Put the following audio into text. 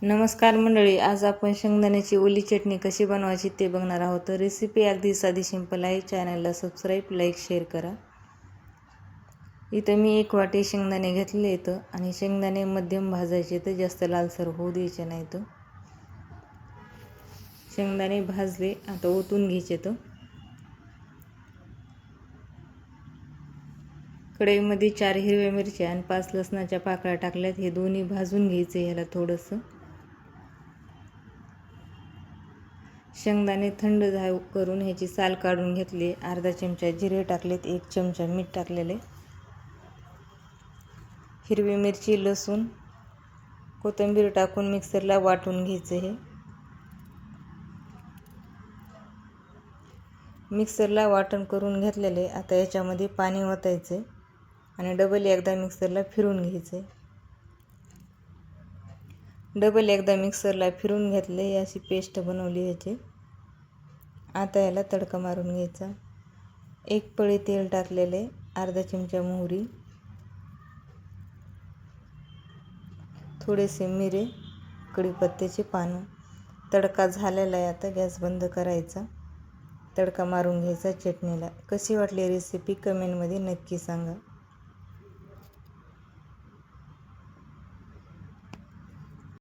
नमस्कार मंडळी, आज आपण शेंगदाण्याची ओली चटणी कशी बनवायची ते बघणार आहोत. तर रेसिपी अगदी साधी सिंपल आहे. चॅनलला सबस्क्राईब, लाईक, शेअर करा. इथं मी 1 वाटी शेंगदाणे घेतले इथं आणि शेंगदाणे मध्यम भाजायचे, तर जास्त लालसर होऊ द्यायचे नाही. तर शेंगदाणे भाजले, आता ओतून घ्यायचे. तर कढईमध्ये 4 हिरव्या मिरच्या आणि 5 लसणाच्या पाकळ्या टाकल्यात. हे दोन्ही भाजून घ्यायचे. ह्याला थोडंसं शेंगदाणे थंड करून ह्याची साल काढून घेतली. अर्धा चमचा जिरे टाकलेत, 1 चमचा मीठ टाकलेले, हिरवी मिरची, लसूण, कोथिंबीर टाकून मिक्सरला वाटून घ्यायचं. हे मिक्सरला वाटण करून घेतलेले. आता याच्यामध्ये पाणी ओतायचे आणि डबल एकदा मिक्सरला फिरून घ्यायचे. डबल एकदा मिक्सरला फिरून घेतले. अशी पेस्ट बनवली याची. आता याला तडका मारून घ्यायचा. 1 पळी तेल टाकलेले, अर्धा चमचा मोहरी, थोडेसे मिरे, कढीपत्त्याची पानं. तडका झालेला आहे. आता गॅस बंद करायचा. तडका मारून घ्यायचा चटणीला. कशी वाटली रेसिपी कमेंटमध्ये नक्की सांगा.